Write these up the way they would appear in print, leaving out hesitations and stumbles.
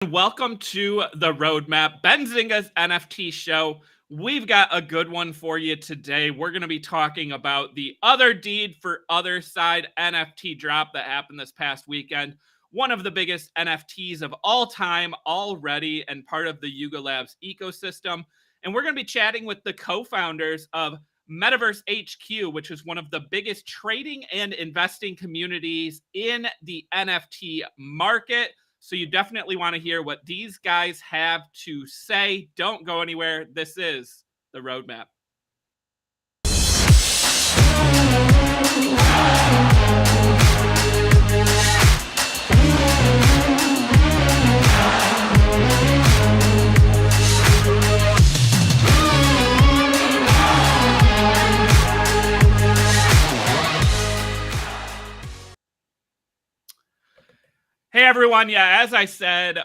Welcome to the Roadmap, Benzinga's NFT show. We've got a good one for you today. We're going to be talking about the Otherdeed for Other Side NFT drop that happened this past weekend. One of the biggest NFTs of all time already and part of the Yuga Labs ecosystem. And we're going to be chatting with the co-founders of Metaverse HQ, which is one of the biggest trading and investing communities in the NFT market. So you definitely want to hear what these guys have to say. Don't go anywhere. This is the Roadmap. Hey everyone, as I said,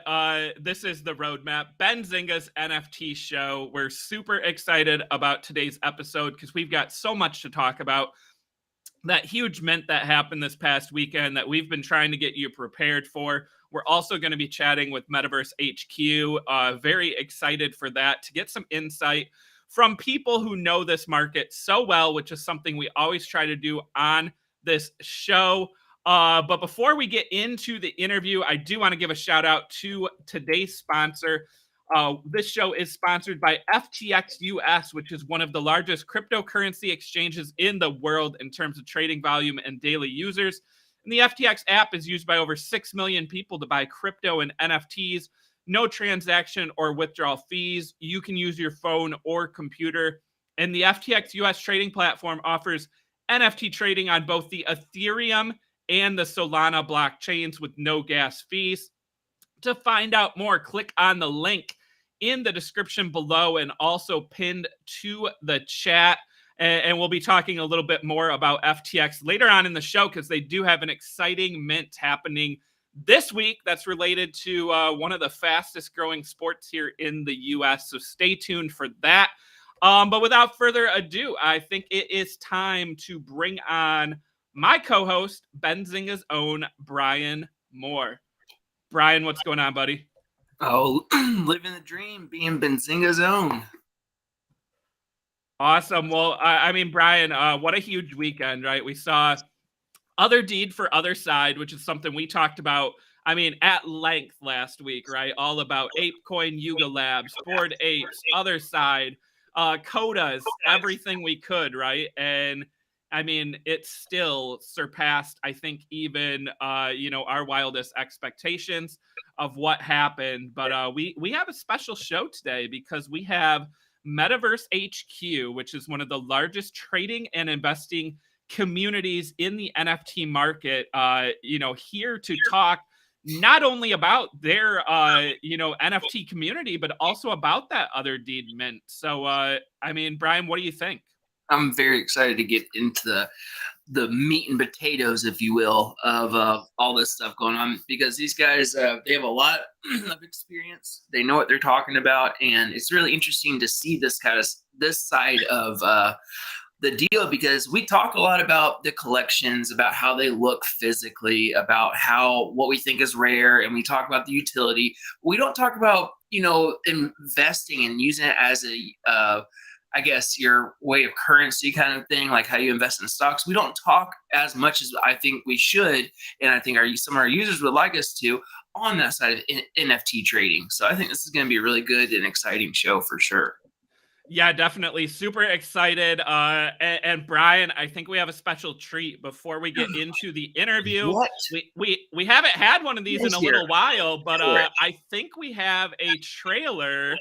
this is the Roadmap, Benzinga's NFT show. We're super excited about today's episode because we've got so much to talk about. That huge mint that happened this past weekend that we've been trying to get you prepared for. We're also going to be chatting with Metaverse HQ. Very excited for that, to get some insight from people who know this market so well, which is something we always try to do on this show. But before we get into the interview, I do want to give a shout out to today's sponsor. This show is sponsored by FTX US, which is one of the largest cryptocurrency exchanges in the world in terms of trading volume and daily users. And the FTX app is used by over 6 million people to buy crypto and NFTs. No transaction or withdrawal fees. You can use your phone or computer. And the FTX US trading platform offers NFT trading on both the Ethereum and the Solana blockchains with no gas fees. To find out more, click on the link in the description below and also pinned to the chat. And we'll be talking a little bit more about FTX later on in the show because they do have an exciting mint happening this week that's related to one of the fastest growing sports here in the US. So stay tuned for that. But without further ado, I think it is time to bring on my co-host, Benzinga's own Brian Moir. Brian, what's going on, buddy? Oh, living the dream, being Benzinga's own. Awesome. Well, I mean, Brian, what a huge weekend, right? We saw Otherdeed for Other Side, which is something we talked about, I mean, at length last week, right? All about ApeCoin, Yuga Labs, Bored Apes, Other Side, Codas, everything we could, right? And I mean, it still surpassed, I think, even our wildest expectations of what happened. But we have a special show today because we have Metaverse HQ, which is one of the largest trading and investing communities in the NFT market. Here to talk not only about their NFT community, but also about that Otherdeed mint. So, I mean, Brian, what do you think? I'm very excited to get into the meat and potatoes, if you will, of all this stuff going on, because these guys, they have a lot of experience. They know what they're talking about, and it's really interesting to see this side of the deal, because we talk a lot about the collections, about how they look physically, about what we think is rare, and we talk about the utility. We don't talk about investing and using it as I guess your way of currency kind of thing, like how you invest in stocks. We don't talk as much as I think we should, and I think some of our users would like us to, on that side of NFT trading. So I think this is going to be a really good and exciting show for sure. Yeah, definitely. Super excited. And Brian, I think we have a special treat before we get into the interview. What? We haven't had one of these in a little while, but I think we have a trailer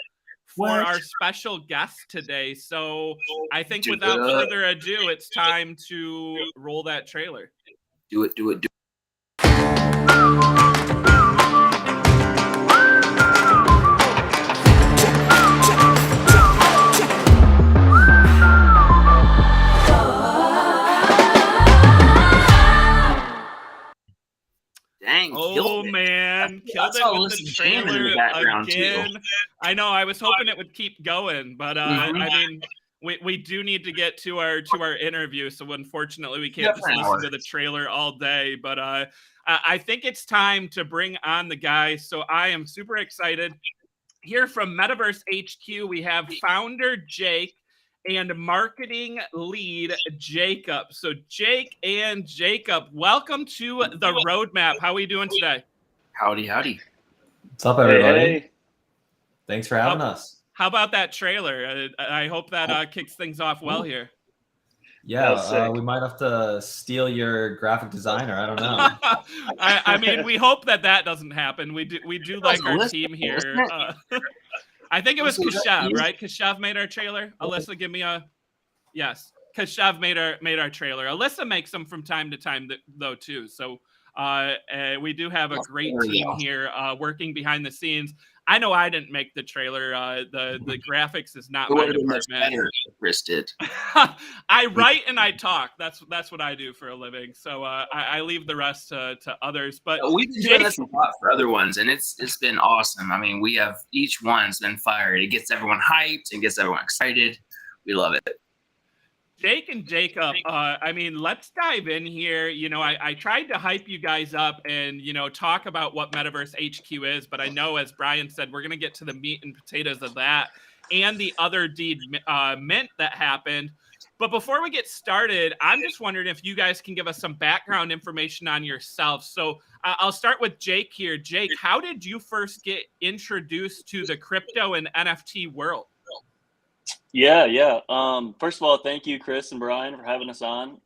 for our special guest today. So I think without further ado, it's time to roll that trailer. Do it. Dang, oh man, killed it with the trailer again. I know, I was hoping it would keep going, but I mean, we do need to get to our interview, so unfortunately we can't just listen to the trailer all day. But I think it's time to bring on the guys. So I am super excited. Here from Metaverse HQ, we have founder Jake and marketing lead Jacob. So Jake and Jacob, welcome to the roadmap. How are we doing today? Howdy, howdy. What's up, everybody? Hey. Thanks for having us. How about that trailer? I hope that kicks things off well here. Yeah, we might have to steal your graphic designer. I don't know. I mean, we hope that doesn't happen. We do like our team here. I think it was Kashav, right? Kashav made our trailer. Alyssa, give me a yes. Kashav made our trailer. Alyssa makes them from time to time though too. So we do have a great team here working behind the scenes. I know I didn't make the trailer. The graphics is not my department. Chris did. I write and I talk. That's what I do for a living. So I leave the rest to others. But we've been doing this a lot for other ones, and it's been awesome. I mean, we have each one's been fired. It gets everyone hyped and gets everyone excited. We love it. Jake and Jacob, I mean, let's dive in here. You know, I tried to hype you guys up and, you know, talk about what Metaverse HQ is, but I know, as Brian said, we're going to get to the meat and potatoes of that and the Otherdeed mint that happened. But before we get started, I'm just wondering if you guys can give us some background information on yourself. So I'll start with Jake here. Jake, how did you first get introduced to the crypto and NFT world? Yeah. First of all, thank you, Chris and Brian, for having us on.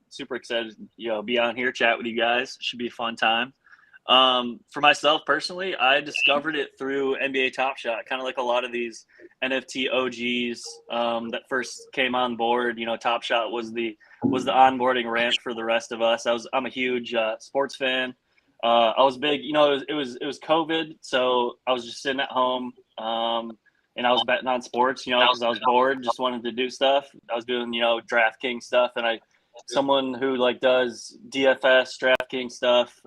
Super excited to be on here, chat with you guys. Should be a fun time. For myself personally, I discovered it through NBA Top Shot, kind of like a lot of these NFT OGs that first came on board. You know, Top Shot was the onboarding ramp for the rest of us. I'm a huge sports fan. I was big. You know, it was COVID, so I was just sitting at home. And I was betting on sports, you know, because I was bored, just wanted to do stuff. I was doing, you know, DraftKings stuff, and someone who like does DFS, DraftKings stuff,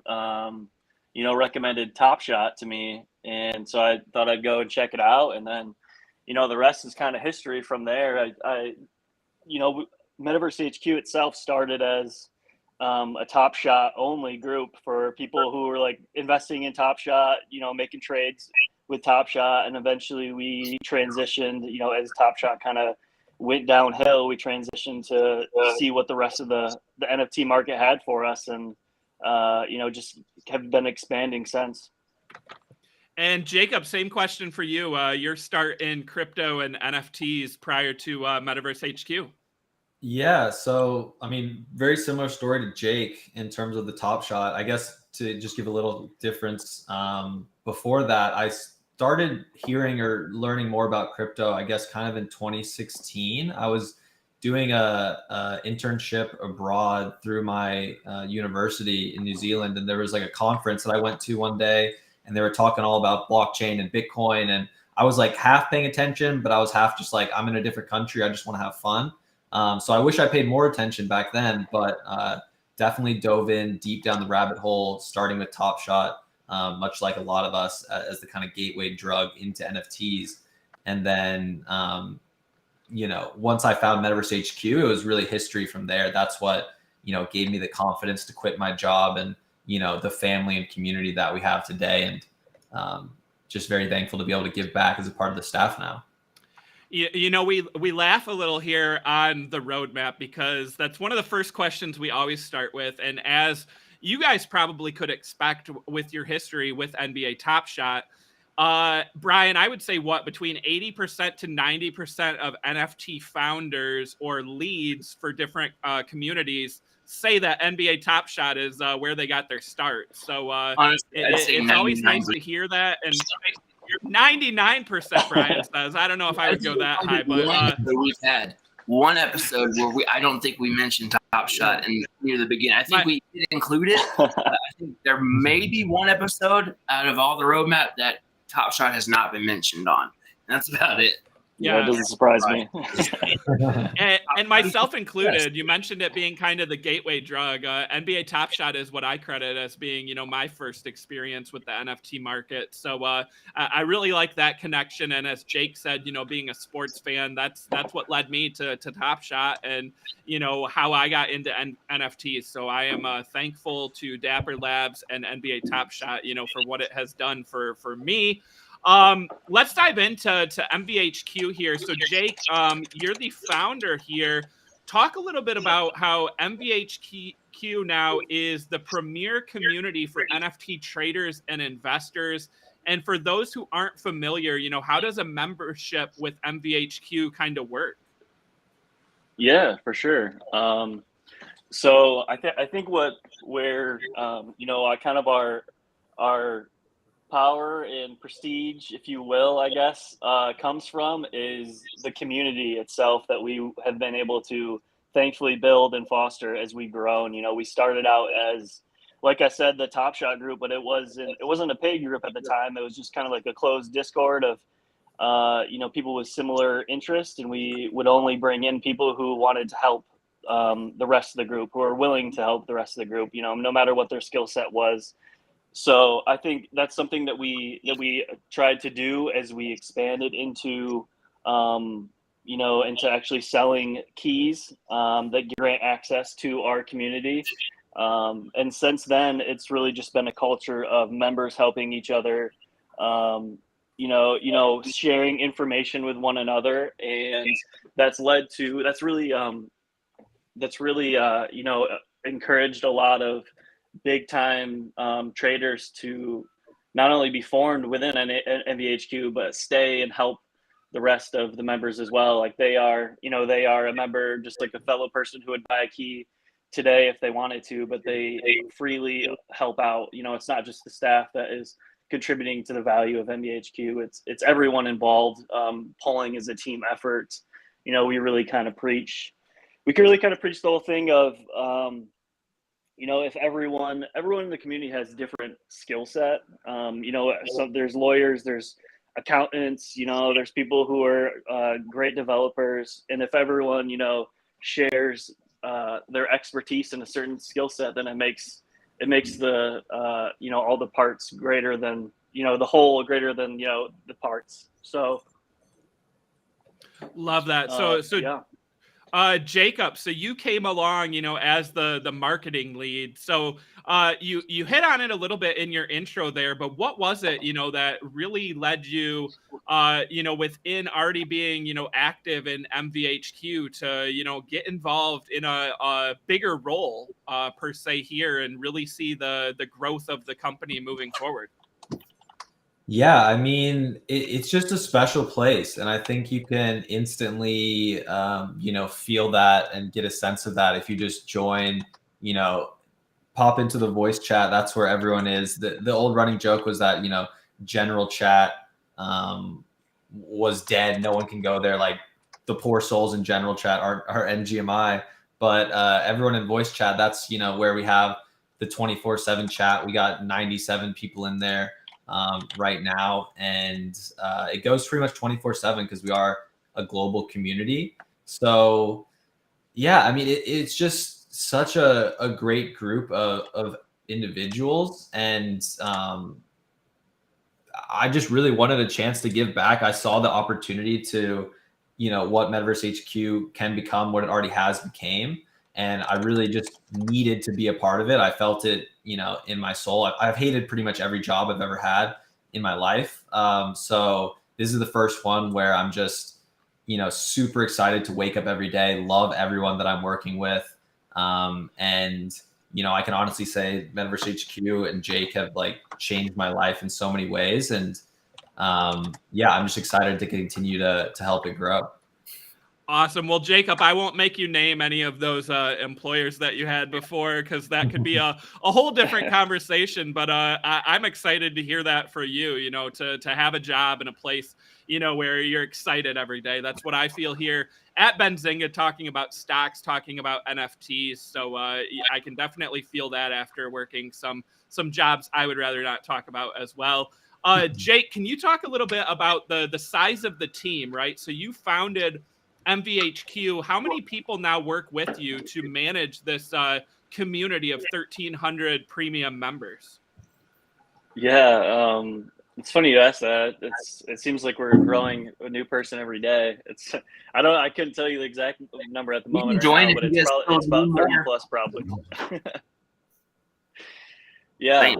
you know, recommended Top Shot to me, and so I thought I'd go and check it out, and then, you know, the rest is kind of history from there. You know, Metaverse HQ itself started as a Top Shot only group for people who were like investing in Top Shot, you know, making trades with Top Shot, and eventually we transitioned, you know, as Top Shot kind of went downhill, we transitioned to see what the rest of the NFT market had for us, and you know, just have been expanding since. And Jacob, same question for you. Your start in crypto and NFTs prior to Metaverse HQ. Yeah, so I mean, very similar story to Jake in terms of the Top Shot. I guess to just give a little difference, before that, I started hearing or learning more about crypto, I guess, kind of in 2016. I was doing a internship abroad through my university in New Zealand, and there was like a conference that I went to one day, and they were talking all about blockchain and Bitcoin, and I was like half paying attention, but I was half just like, I'm in a different country, I just want to have fun. So I wish I paid more attention back then, but definitely dove in deep down the rabbit hole, starting with Top Shot. Much like a lot of us, as the kind of gateway drug into NFTs. And then, you know, once I found Metaverse HQ, it was really history from there. That's what, you know, gave me the confidence to quit my job and, you know, the family and community that we have today. And just very thankful to be able to give back as a part of the staff now. You know, we laugh a little here on the roadmap because that's one of the first questions we always start with. And as you guys probably could expect with your history with NBA Top Shot, Brian, I would say between 80% to 90% of NFT founders or leads for different communities say that NBA Top Shot is where they got their start. So honestly, it's always nice to hear that. And 99%, Brian says. I don't know if I would go that high, but we've had one episode where I don't think we mentioned Top Shot near the beginning. I think we did include it. I think there may be one episode out of all the roadmap that Top Shot has not been mentioned on. That's about it. Yeah, it doesn't surprise me. And myself included, you mentioned it being kind of the gateway drug. NBA Top Shot is what I credit as being, my first experience with the NFT market. So I really like that connection. And as Jake said, being a sports fan, that's what led me to Top Shot and, how I got into NFTs. So I am thankful to Dapper Labs and NBA Top Shot, for what it has done for me. Let's dive into Mvhq here. So Jake, you're the founder here. Talk a little bit about how Mvhq now is the premier community for NFT traders and investors. And for those who aren't familiar, how does a membership with Mvhq kind of work? Yeah, for sure. So I think where I kind of our power and prestige, if you will, I guess, comes from is the community itself that we have been able to thankfully build and foster as we've grown. We started out as, like I said, the Top Shot group, but it wasn't a paid group at the time. It was just kind of like a closed Discord of people with similar interests, and we would only bring in people who wanted to help the rest of the group, who are willing to help the rest of the group, no matter what their skill set was. So I think that's something that we tried to do as we expanded into, into actually selling keys that grant access to our community. And since then, it's really just been a culture of members helping each other, sharing information with one another, and that's really encouraged a lot of big time traders to not only be formed within Mvhq, but stay and help the rest of the members as well. Like they are a member, just like a fellow person who would buy a key today if they wanted to, but they freely help out. It's not just the staff that is contributing to the value of Mvhq. It's everyone involved. Polling is a team effort. We really kind of preach the whole thing of, if everyone in the community has different skill set, so there's lawyers, there's accountants, there's people who are great developers. And if everyone, shares their expertise in a certain skill set, then it makes the, all the parts greater than, the whole greater than, the parts. So. Love that. So yeah. Jacob, so you came along, as the marketing lead. So you hit on it a little bit in your intro there, but what was it, that really led you, within already being, active in Mvhq to, get involved in a bigger role per se here and really see the growth of the company moving forward? Yeah, I mean, it's just a special place. And I think you can instantly, feel that and get a sense of that if you just join, pop into the voice chat. That's where everyone is. The old running joke was that, general chat was dead. No one can go there. Like the poor souls in general chat are NGMI. But everyone in voice chat, that's, where we have the 24/7 chat. We got 97 people in there right now, and it goes pretty much 24/7 because we are a global community. So yeah, I mean, it's just such a great group of individuals, and I just really wanted a chance to give back. I saw the opportunity to, what Metaverse HQ can become, what it already has became. And I really just needed to be a part of it. I felt it, in my soul. I've hated pretty much every job I've ever had in my life. So this is the first one where I'm just, super excited to wake up every day, love everyone that I'm working with. And, I can honestly say Metaverse HQ and Jake have changed my life in so many ways. And yeah, I'm just excited to continue to help it grow. Awesome. Well, Jacob, I won't make you name any of those employers that you had before, because that could be a whole different conversation. But I'm excited to hear that for you, to have a job in a place, where you're excited every day. That's what I feel here at Benzinga, talking about stocks, talking about NFTs. So I can definitely feel that after working some jobs I would rather not talk about as well. Jake, can you talk a little bit about the size of the team, right? So you founded Mvhq. How many people now work with you to manage this community of 1,300 premium members? Yeah, it's funny you asked that. It seems like we're growing a new person every day. I couldn't tell you the exact number at the You can moment join right now, if but you it's guys probably still about need 30 more. plus probably. Yeah,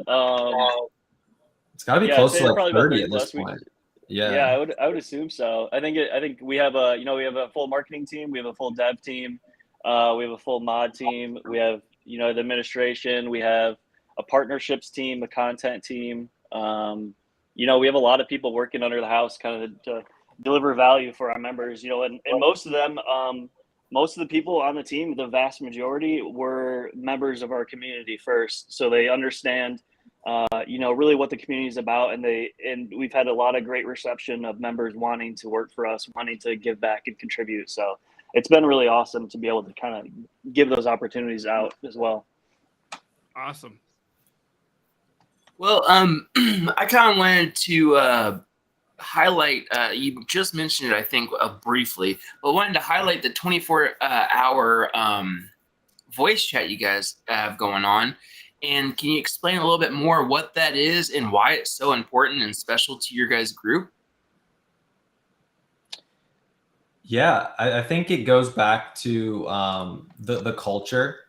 It's got to be yeah, I'd close say to it's like probably about 30 30 at this plus. point. Yeah, Yeah. I would assume so. I think we have a full marketing team, we have a full dev team, we have a full mod team, we have the administration, we have a partnerships team, a content team. We have a lot of people working under the house, kind of to deliver value for our members. And most of them, most of the people on the team, the vast majority were members of our community first, so they understand really what the community is about, and we've had a lot of great reception of members wanting to work for us, wanting to give back and contribute. So it's been really awesome to be able to kind of give those opportunities out as well. Awesome. Well, I kind of wanted to highlight, you just mentioned it, I think, briefly, but wanted to highlight the 24-hour voice chat you guys have going on. And can you explain a little bit more what that is and why it's so important and special to your guys' group? Yeah, I think it goes back to the culture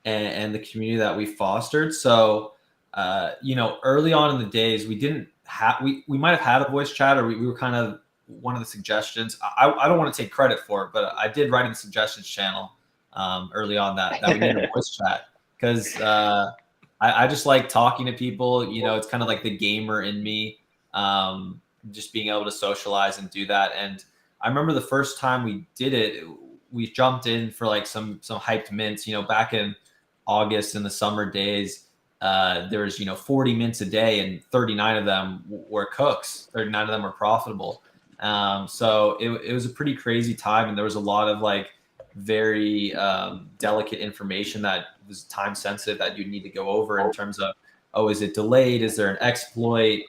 and the community that we fostered. So, early on in the days, we didn't have, we might have had a voice chat, or we were kind of one of the suggestions. I don't want to take credit for it, but I did write in the suggestions channel early on that we need a voice chat, because I just like talking to people. It's kind of like the gamer in me, just being able to socialize and do that. And I remember the first time we did it, we jumped in for like some hyped mints, back in August in the summer days. There was 40 mints a day, and 39 of them were cooks. 39 of them were profitable. So it was a pretty crazy time, and there was a lot of like very delicate information that was time sensitive that you need to go over in terms of, is it delayed? Is there an exploit?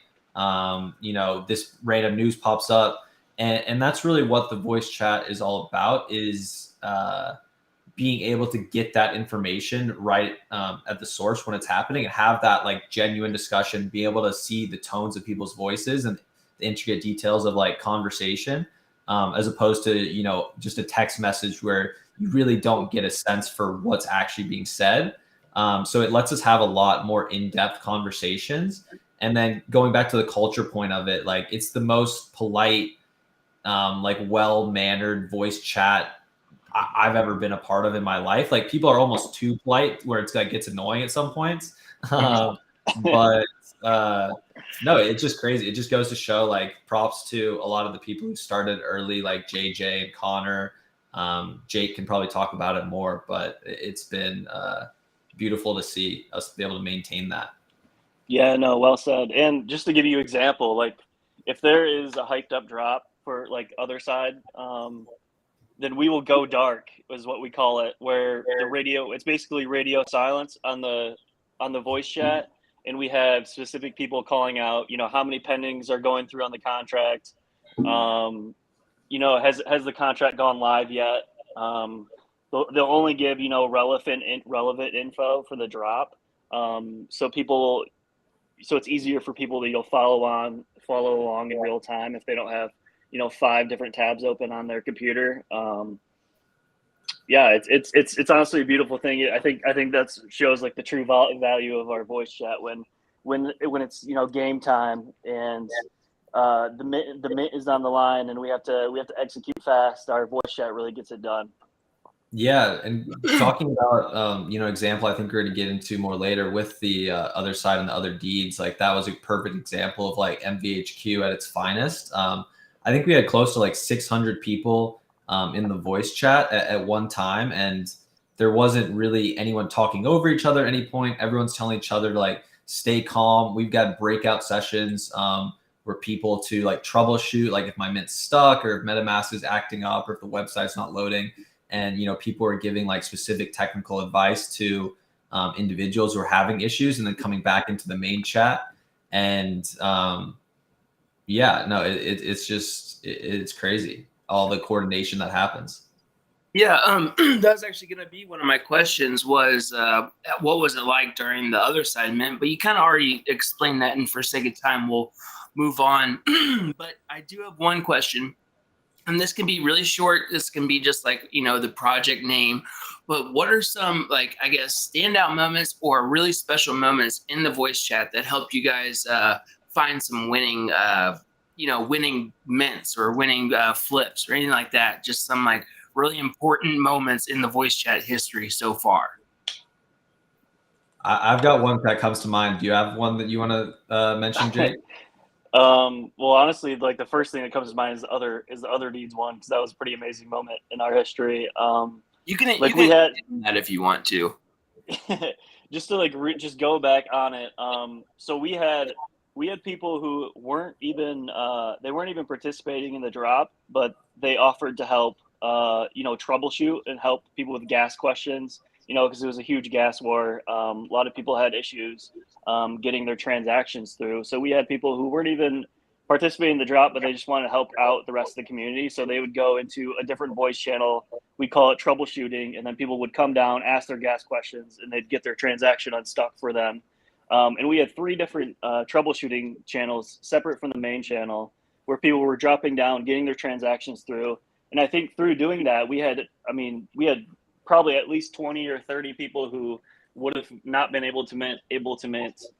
This random news pops up. And that's really what the voice chat is all about, is being able to get that information right at the source when it's happening, and have that like genuine discussion, be able to see the tones of people's voices and the intricate details of like conversation, as opposed to, just a text message where you really don't get a sense for what's actually being said. So it lets us have a lot more in-depth conversations. And then going back to the culture point of it, like it's the most polite, like well-mannered voice chat I've ever been a part of in my life. Like people are almost too polite, where it's like gets annoying at some points. But no, it's just crazy. It just goes to show, like, props to a lot of the people who started early, like JJ and Connor. Jake can probably talk about it more, but it's been beautiful to see us be able to maintain that. Yeah, no, well said. And just to give you an example, like if there is a hyped up drop for like other side, then we will go dark, is what we call it, where the radio, it's basically radio silence on the voice chat. And we have specific people calling out, how many pendings are going through on the contract. Has the contract gone live yet? They'll only give, relevant info for the drop. So it's easier for people to follow along in real time if they don't have 5 different tabs open on their computer. It's honestly a beautiful thing. I think that shows like the true value of our voice chat when it's game time and the mint is on the line and we have to execute fast. Our voice chat really gets it done. Yeah, and talking about example, I think we're going to get into more later with the other side and the other deeds. Like that was a perfect example of like Mvhq at its finest. I think we had close to like 600 people in the voice chat at one time, and there wasn't really anyone talking over each other at any point. Everyone's telling each other to like stay calm. We've got breakout sessions where people to like troubleshoot, like if my mint's stuck or if MetaMask is acting up or if the website's not loading. And, people are giving like specific technical advice to individuals who are having issues, and then coming back into the main chat. And yeah, no, it's just it's crazy, all the coordination that happens. Yeah, that was actually going to be one of my questions was what was it like during the other side mint? But you kind of already explained that, and for sake of time, we'll move on. But I do have one question, and this can be really short. This can be just like, the project name. But what are some, like, I guess, standout moments or really special moments in the voice chat that helped you guys find some winning mints or winning flips or anything like that? Just some like really important moments in the voice chat history so far. I've got one that comes to mind. Do you have one that you want to mention, Jake? Well, honestly, like the first thing that comes to mind is the Otherdeed one, because that was a pretty amazing moment in our history. You can had that if you want to. just to just go back on it. So we had people who weren't even participating in the drop, but they offered to help troubleshoot and help people with gas questions, because it was a huge gas war. A lot of people had issues getting their transactions through. So we had people who weren't even participating in the drop, but they just wanted to help out the rest of the community. So they would go into a different voice channel. We call it troubleshooting. And then people would come down, ask their gas questions, and they'd get their transaction unstuck for them. And we had 3 different troubleshooting channels separate from the main channel, where people were dropping down, getting their transactions through. And I think through doing that, we had probably at least 20 or 30 people who would have not been able to mint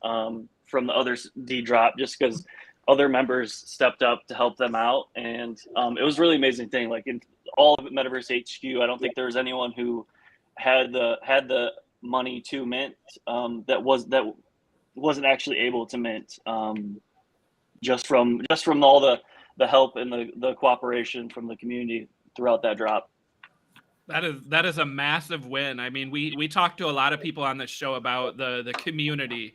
from the other D drop, just because other members stepped up to help them out. And it was a really amazing thing. Like in all of Metaverse HQ, I don't think there was anyone who had the money to mint that wasn't actually able to mint just from all the help and the cooperation from the community throughout that drop. That is a massive win. I mean, we talked to a lot of people on this show about the community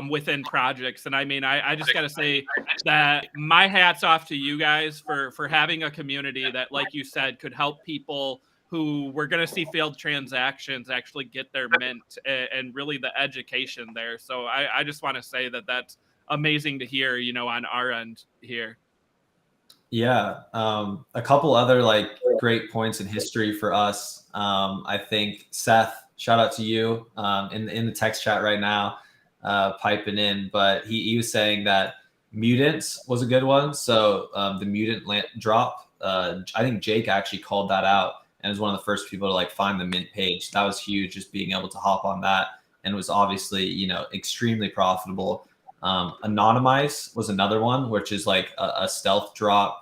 within projects, and I mean, I just got to say that my hat's off to you guys for having a community that, like you said, could help people who were going to see failed transactions actually get their mint, and really the education there. So I just want to say that that's amazing to hear, on our end here. Yeah, a couple other like great points in history for us. I think Seth, shout out to you in the text chat right now, piping in. But he was saying that mutants was a good one. So the mutant drop, I think Jake actually called that out and was one of the first people to like find the mint page. That was huge, just being able to hop on that, and was obviously extremely profitable. Anonymize was another one, which is like a stealth drop.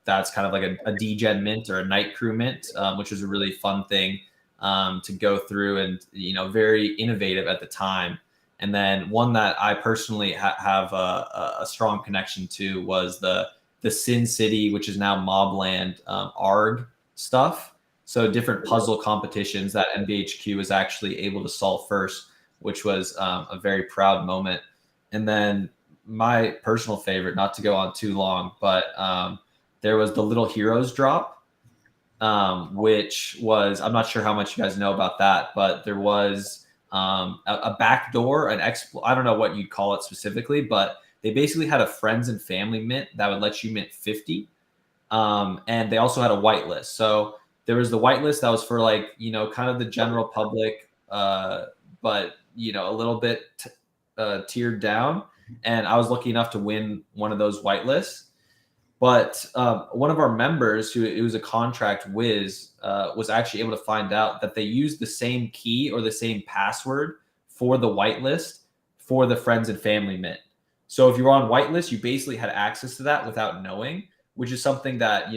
That's kind of like a degen mint or a night crew mint, which was a really fun thing to go through, and very innovative at the time. And then one that I personally have a strong connection to was the Sin City, which is now Mobland ARG stuff. So different puzzle competitions that Mvhq was actually able to solve first, which was a very proud moment. And then my personal favorite, not to go on too long, but there was the Little Heroes drop, which was, I'm not sure how much you guys know about that, but there was a backdoor, I don't know what you'd call it specifically, but they basically had a friends and family mint that would let you mint 50. And they also had a whitelist. So there was the whitelist that was for like, kind of the general public, but, a little bit tiered down. And I was lucky enough to win one of those whitelists. But one of our members, who it was a contract whiz, was actually able to find out that they used the same key or the same password for the whitelist for the friends and family mint. So if you were on whitelist, you basically had access to that without knowing, which is something that,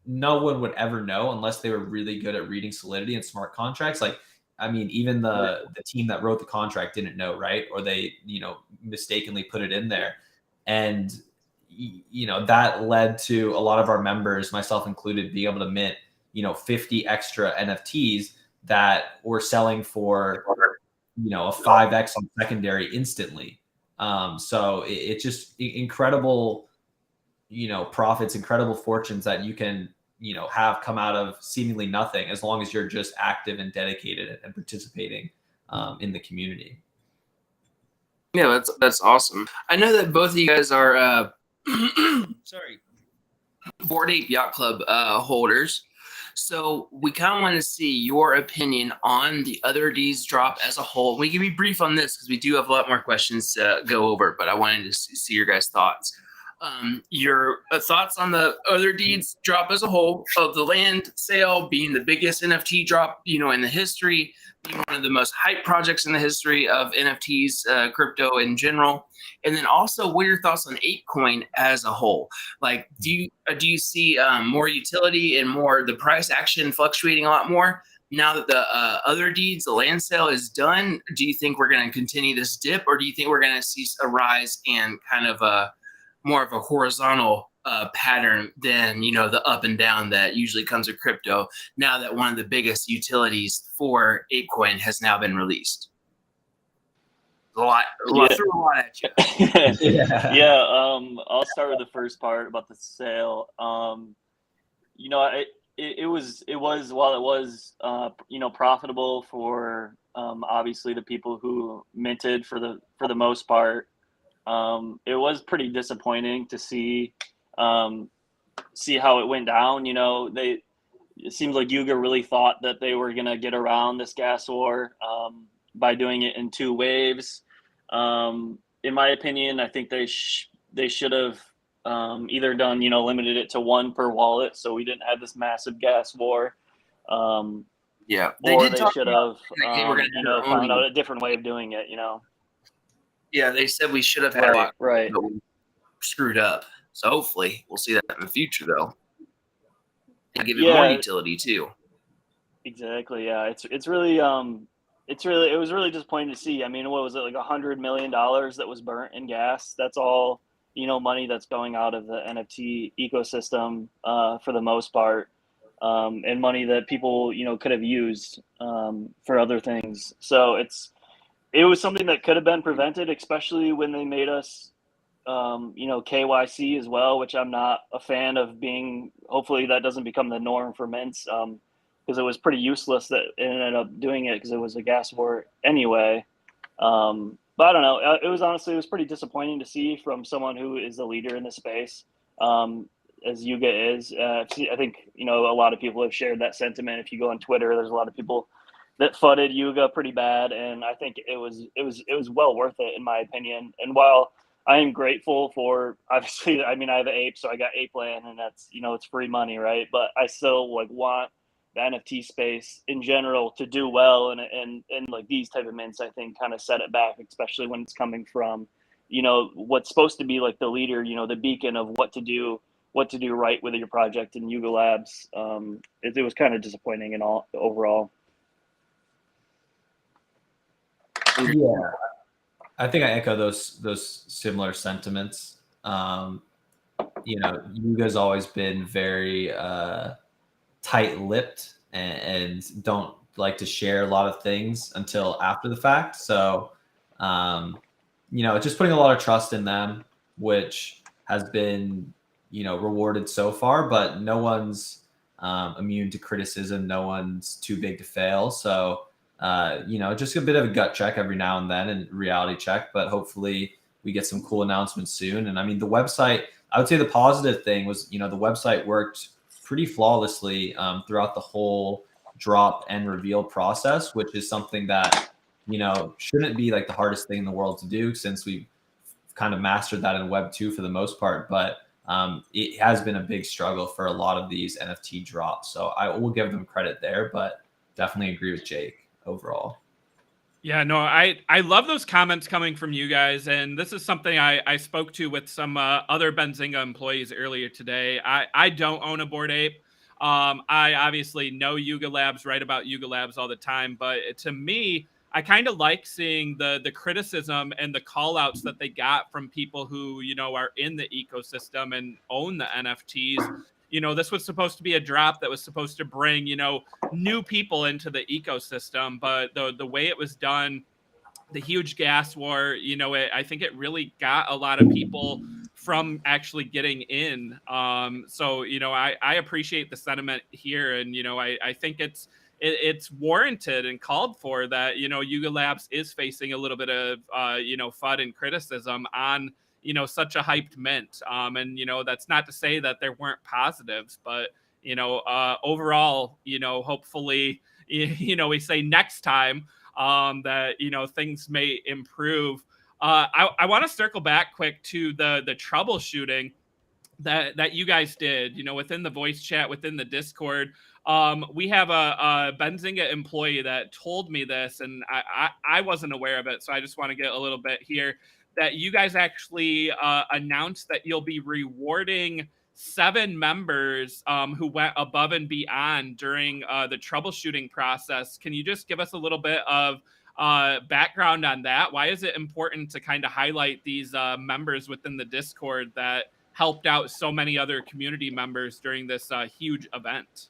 no one would ever know unless they were really good at reading Solidity and smart contracts. Like, I mean, even the team that wrote the contract didn't know, right? Or they, mistakenly put it in there. And, that led to a lot of our members, myself included, being able to mint, 50 extra NFTs that were selling for, a 5X on secondary instantly. So it's just incredible, profits, incredible fortunes that you can, have come out of seemingly nothing, as long as you're just active and dedicated and participating in the community. Yeah, that's awesome. I know that both of you guys are sorry, Bored Ape Yacht Club holders. So we kind of want to see your opinion on the Otherdeed drop as a whole. We can be brief on this because we do have a lot more questions to go over, but I wanted to see your guys' thoughts. Your thoughts on the Otherdeed drop as a whole, of the land sale being the biggest NFT drop, in the history, being one of the most hyped projects in the history of NFTs, crypto in general. And then also, what are your thoughts on ApeCoin as a whole? Like, do you see more utility and more the price action fluctuating a lot more now that the Otherdeed, the land sale is done? Do you think we're going to continue this dip, or do you think we're going to see a rise and kind of a more of a horizontal pattern than the up and down that usually comes with crypto? Now that one of the biggest utilities for ApeCoin has now been released. A lot threw a lot at you. I'll start with the first part about the sale. It was while it was profitable for obviously the people who minted for the most part. It was pretty disappointing to see how it went down. It seems like Yuga really thought that they were gonna get around this gas war by doing it in 2 waves. In my opinion, I think they should have either done, limited it to 1 per wallet, so we didn't have this massive gas war. Yeah, they should have found out it. a different way of doing it. Yeah, they said we should have had a lot, right. but we screwed up. So hopefully we'll see that in the future, though, and give it more utility too. Exactly. Yeah, it was really disappointing to see. I mean, what was it, like $100 million that was burnt in gas? That's all, money that's going out of the NFT ecosystem for the most part, and money that people, could have used for other things. So it was something that could have been prevented, especially when they made us, KYC as well, which I'm not a fan of being. Hopefully that doesn't become the norm for mints. Because it was pretty useless that it ended up doing it because it was a gas war anyway. But I don't know. It was pretty disappointing to see from someone who is a leader in the space, as Yuga is. I think a lot of people have shared that sentiment. If you go on Twitter, there's a lot of people that fudded Yuga pretty bad, and I think it was well worth it in my opinion. And while I am grateful for, obviously, I mean, I have an ape, so I got Ape Land, and that's it's free money, right? But I still want the NFT space in general to do well, and like these type of mints, I think, kind of set it back, especially when it's coming from, what's supposed to be like the leader, the beacon of what to do right with your project in Yuga Labs. It was kind of disappointing in all overall. Yeah, I think I echo those similar sentiments. Yuga's always been very tight-lipped and don't like to share a lot of things until after the fact. So, just putting a lot of trust in them, which has been, rewarded so far, but no one's immune to criticism. No one's too big to fail. So, just a bit of a gut check every now and then and reality check, but hopefully we get some cool announcements soon. And I mean, the website, I would say the positive thing was, the website worked pretty flawlessly throughout the whole drop and reveal process, which is something that, shouldn't be like the hardest thing in the world to do since we've kind of mastered that in Web 2 for the most part. But it has been a big struggle for a lot of these NFT drops. So I will give them credit there, but definitely agree with Jake overall. Yeah, no, I love those comments coming from you guys. And this is something I spoke to with some other Benzinga employees earlier today. I don't own a Bored Ape. I obviously know Yuga Labs, write about Yuga Labs all the time. But to me, I kind of like seeing the criticism and the call outs that they got from people who, are in the ecosystem and own the NFTs. This was supposed to be a drop that was supposed to bring, new people into the ecosystem. But the way it was done, the huge gas war, I think it really got a lot of people from actually getting in. So, I appreciate the sentiment here. And, I think it's warranted and called for that, Yuga Labs is facing a little bit of, FUD and criticism on, such a hyped mint. And, that's not to say that there weren't positives, but, overall, hopefully, we say next time that, things may improve. I want to circle back quick to the troubleshooting that you guys did, within the voice chat, within the Discord. We have a Benzinga employee that told me this, and I wasn't aware of it, so I just want to get a little bit here, that you guys actually announced that you'll be rewarding 7 members who went above and beyond during the troubleshooting process. Can you just give us a little bit of background on that? Why is it important to kind of highlight these members within the Discord that helped out so many other community members during this huge event?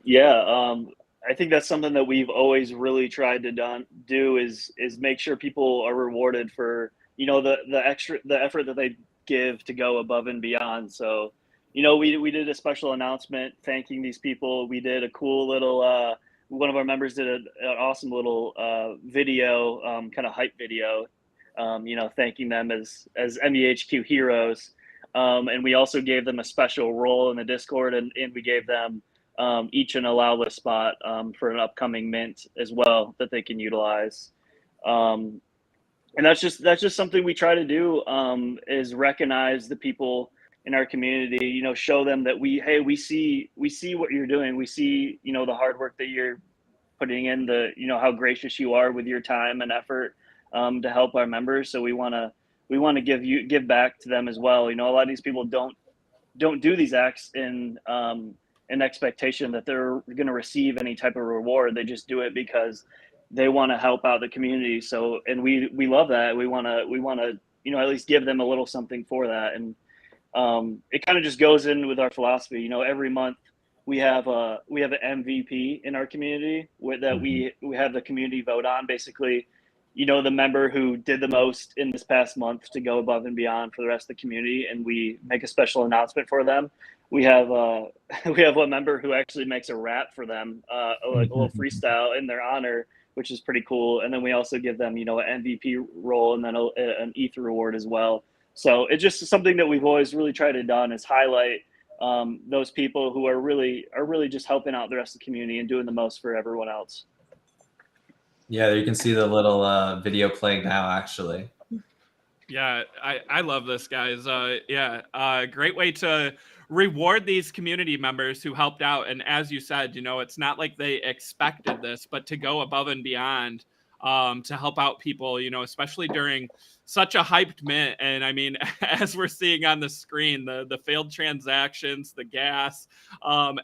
Yeah, I think that's something that we've always really tried to do is make sure people are rewarded for, the effort that they give to go above and beyond. So, we did a special announcement thanking these people. We did a cool little, one of our members did an awesome little video, kind of hype video, thanking them as Mvhq heroes. And we also gave them a special role in the Discord, and we gave them each an allow list spot for an upcoming mint as well that they can utilize. And that's just something we try to do, is recognize the people in our community, show them that we see what you're doing. We see, the hard work that you're putting in, how gracious you are with your time and effort to help our members. So we want to give back to them as well. A lot of these people don't do these acts in expectation that they're going to receive any type of reward. They just do it because they want to help out the community. So, and we love that. We want to, at least give them a little something for that. And it kind of just goes in with our philosophy. Every month we have an MVP in our community that we have the community vote on. Basically, the member who did the most in this past month to go above and beyond for the rest of the community, and we make a special announcement for them. We have one member who actually makes a rap for them, a little freestyle in their honor, which is pretty cool. And then we also give them, an MVP role and then an ETH reward as well. So it's just something that we've always really tried to done is highlight those people who are really just helping out the rest of the community and doing the most for everyone else. Yeah, you can see the little video playing now, actually. Yeah, I love this, guys. Great way to reward these community members who helped out. And as you said, it's not like they expected this, but to go above and beyond to help out people, especially during such a hyped mint. And I mean, as we're seeing on the screen, the failed transactions, the gas,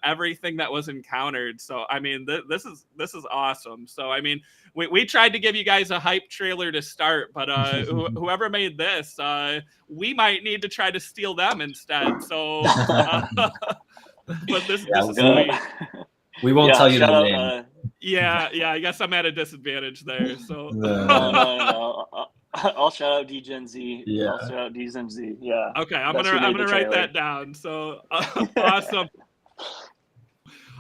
everything that was encountered. So, I mean, this is awesome. So, I mean, we tried to give you guys a hype trailer to start, but whoever made this, we might need to try to steal them instead. So, but this is sweet. We won't tell you the name. Yeah, I guess I'm at a disadvantage there. So no. I'll shout out DGenZ. Yeah. I'll shout out DGenZ. Yeah. Okay, I'm gonna write that down. So awesome.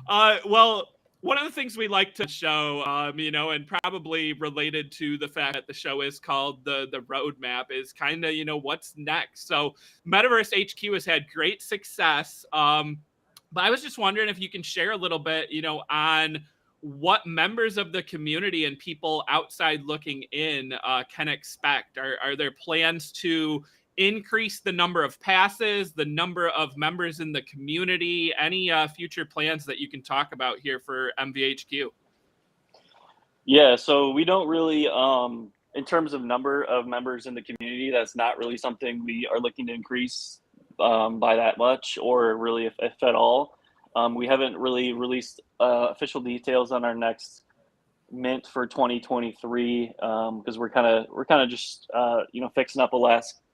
Well, one of the things we like to show, and probably related to the fact that the show is called the roadmap, is kind of what's next. So Metaverse HQ has had great success. But I was just wondering if you can share a little bit, on what members of the community and people outside looking in can expect. Are there plans to increase the number of passes, the number of members in the community? Any future plans that you can talk about here for Mvhq? Yeah, so we don't really, in terms of number of members in the community, that's not really something we are looking to increase by that much, or really if at all. We haven't really released official details on our next mint for 2023 because we're kind of just fixing up the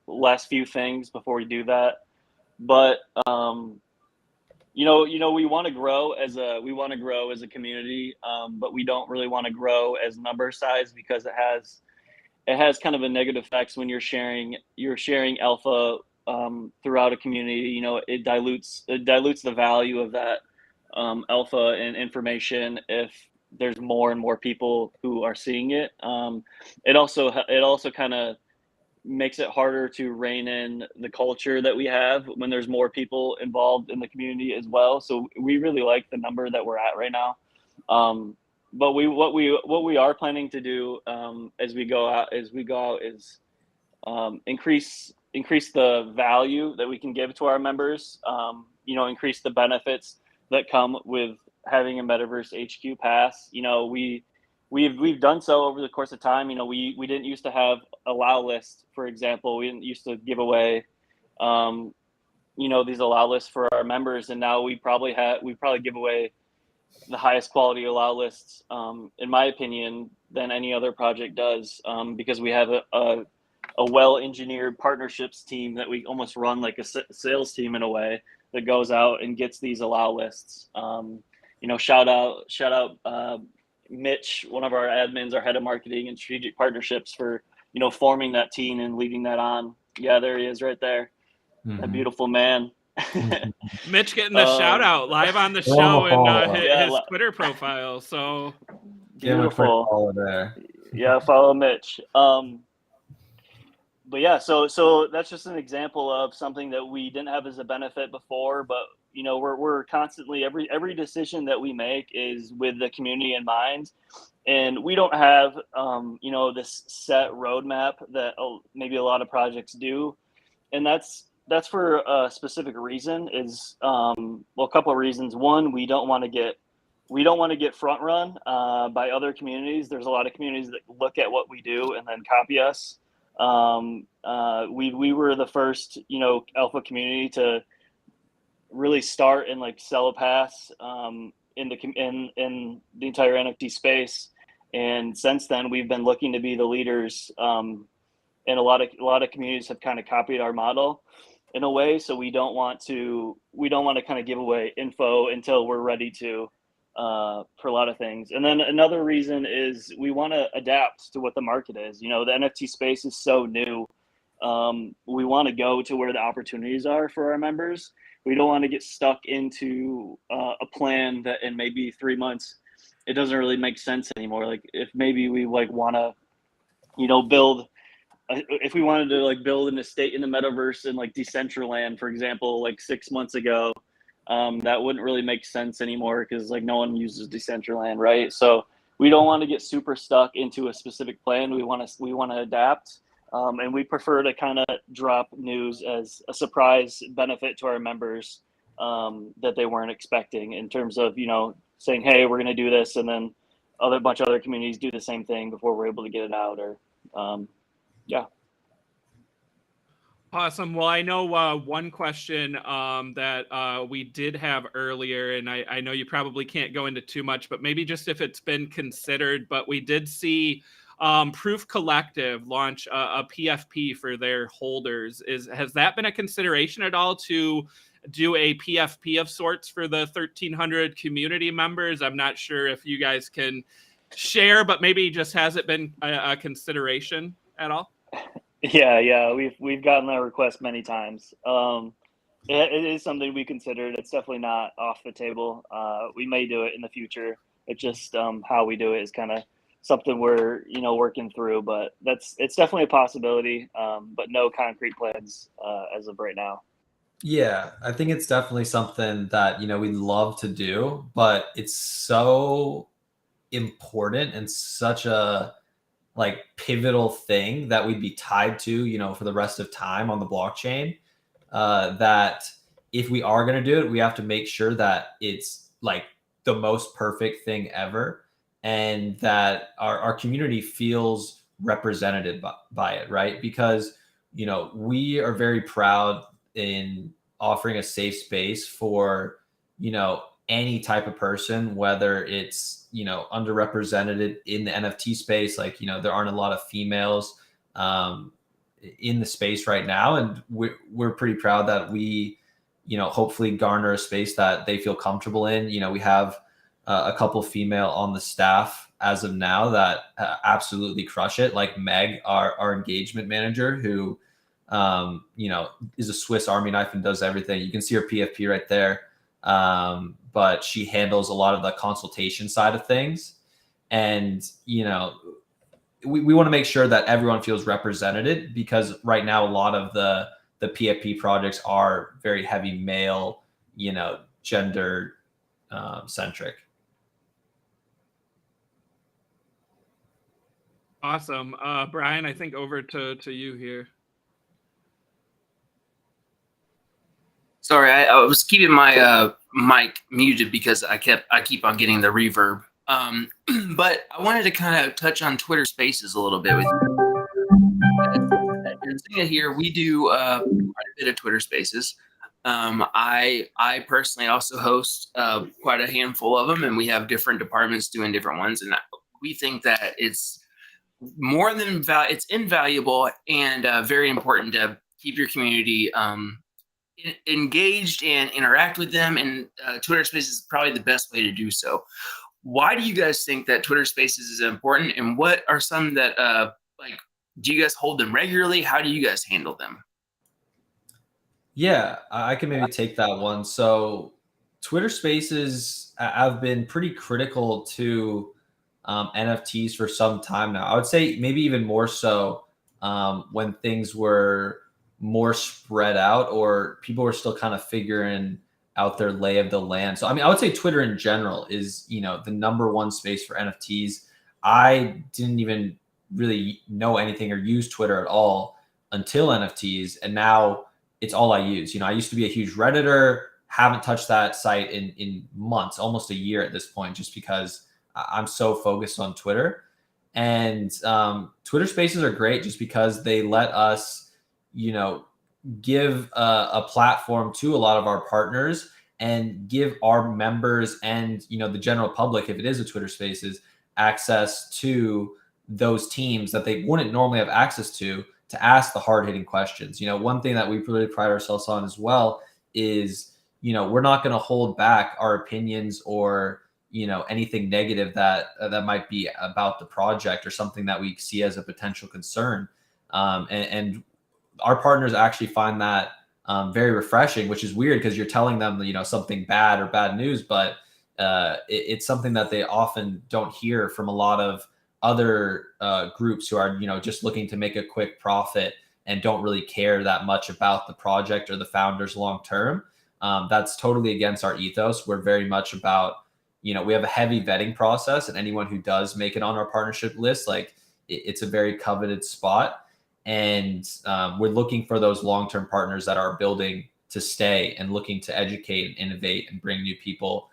last few things before we do that. But we want to grow as a community, but we don't really want to grow as number size because it has kind of a negative effects when you're sharing alpha throughout a community. It dilutes the value of that alpha and information if there's more and more people who are seeing it. It also kind of makes it harder to rein in the culture that we have when there's more people involved in the community as well. So we really like the number that we're at right now. But what we are planning to do as we go out is increase the value that we can give to our members. Increase the benefits that come with having a Metaverse HQ pass. We've done so over the course of time. We didn't used to have allow list, for example. We didn't used to give away these allow lists for our members, and now we probably give away the highest quality allow lists, in my opinion, than any other project does, because we have a well-engineered partnerships team that we almost run like a sales team in a way, that goes out and gets these allow lists. Shout out Mitch, one of our admins, our head of marketing and strategic partnerships, for forming that team and leading that on. Yeah, there he is right there. That beautiful man. Mitch getting the shout out live on the show and his Twitter profile. So beautiful. Follow there. Yeah, follow Mitch. But yeah, so that's just an example of something that we didn't have as a benefit before, but we're constantly, every decision that we make is with the community in mind, and we don't have this set roadmap that maybe a lot of projects do, and that's for a specific reason. Is a couple of reasons. One, we don't want to get front run by other communities. There's a lot of communities that look at what we do and then copy us. We were the first alpha community to really start and sell a pass in the entire NFT space, and since then we've been looking to be the leaders, and a lot of communities have kind of copied our model in a way. So we don't want to kind of give away info until we're ready to, for a lot of things. And then another reason is we want to adapt to what the market is. The NFT space is so new. We want to go to where the opportunities are for our members. We don't want to get stuck into a plan that in maybe 3 months it doesn't really make sense anymore. Like if maybe we want to build, if we wanted to build an estate in the metaverse in Decentraland, for example, 6 months ago, that wouldn't really make sense anymore because no one uses Decentraland, right? So we don't want to get super stuck into a specific plan. We want to adapt, and we prefer to kind of drop news as a surprise benefit to our members that they weren't expecting, in terms of saying, hey, we're going to do this, and then a bunch of other communities do the same thing before we're able to get it out. Or yeah. Awesome. Well, I know one question that we did have earlier, and I know you probably can't go into too much, but maybe just if it's been considered, but we did see Proof Collective launch a PFP for their holders. Has that been a consideration at all to do a PFP of sorts for the 1,300 community members? I'm not sure if you guys can share, but maybe just has it been a consideration at all? Yeah, we've gotten that request many times. It is something we considered. It's definitely not off the table. We may do it in the future. It's just how we do it is kind of something we're working through. But it's definitely a possibility. But no concrete plans as of right now. Yeah, I think it's definitely something that we'd love to do, but it's so important and such a pivotal thing that we'd be tied to, for the rest of time on the blockchain, that if we are going to do it, we have to make sure that it's the most perfect thing ever, and that our community feels represented by it, right? Because, we are very proud in offering a safe space for, any type of person, whether it's underrepresented in the NFT space. There aren't a lot of females in the space right now, and we're pretty proud that we hopefully garner a space that they feel comfortable in. We have a couple female on the staff as of now that absolutely crush it, like Meg, our engagement manager, who is a Swiss Army knife and does everything. You can see her PFP right there. but she handles a lot of the consultation side of things. And, you know, we want to make sure that everyone feels represented, because right now a lot of the PFP projects are very heavy male, you know, gender centric. Awesome. Brian, I think over to you here. Sorry, I was keeping my mic muted because I keep on getting the reverb. But I wanted to kind of touch on Twitter Spaces a little bit with you. At Benzinga here, we do quite a bit of Twitter Spaces. I personally also host quite a handful of them, and we have different departments doing different ones. And we think that it's more than it's invaluable and very important to keep your community engaged and interact with them. And Twitter Spaces is probably the best way to do so. Why do you guys think that Twitter Spaces is important, and what are some that like? Do you guys hold them regularly? How do you guys handle them? Yeah, I can maybe take that one. So Twitter Spaces, I've been pretty critical to NFTs for some time now. I would say maybe even more so when things were more spread out, or people were still kind of figuring out their lay of the land. So, I mean, I would say Twitter in general is, you know, the #1 space for NFTs. I didn't even really know anything or use Twitter at all until NFTs. And now it's all I use. You know, I used to be a huge Redditor, haven't touched that site in months, almost a year at this point, just because I'm so focused on Twitter. And Twitter Spaces are great just because they let us, you know, give a platform to a lot of our partners and give our members and, you know, the general public, if it is a Twitter Spaces, access to those teams that they wouldn't normally have access to ask the hard-hitting questions. You know, one thing that we really pride ourselves on as well is, you know, we're not going to hold back our opinions or, you know, anything negative that might be about the project or something that we see as a potential concern. And our partners actually find that very refreshing, which is weird because you're telling them, you know, something bad or bad news, but it's something that they often don't hear from a lot of other groups who are, you know, just looking to make a quick profit and don't really care that much about the project or the founders long term. That's totally against our ethos. We're very much about, you know, we have a heavy vetting process, and anyone who does make it on our partnership list, like it's a very coveted spot. And we're looking for those long-term partners that are building to stay and looking to educate and innovate and bring new people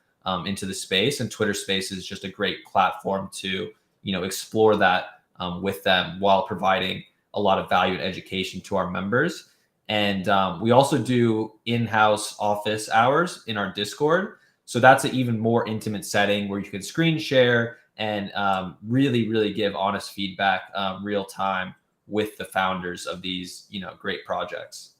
into the space. And Twitter Space is just a great platform to, you know, explore that with them while providing a lot of value and education to our members. And we also do in-house office hours in our Discord. So that's an even more intimate setting where you can screen share and really, really give honest feedback real time with the founders of these, you know, great projects.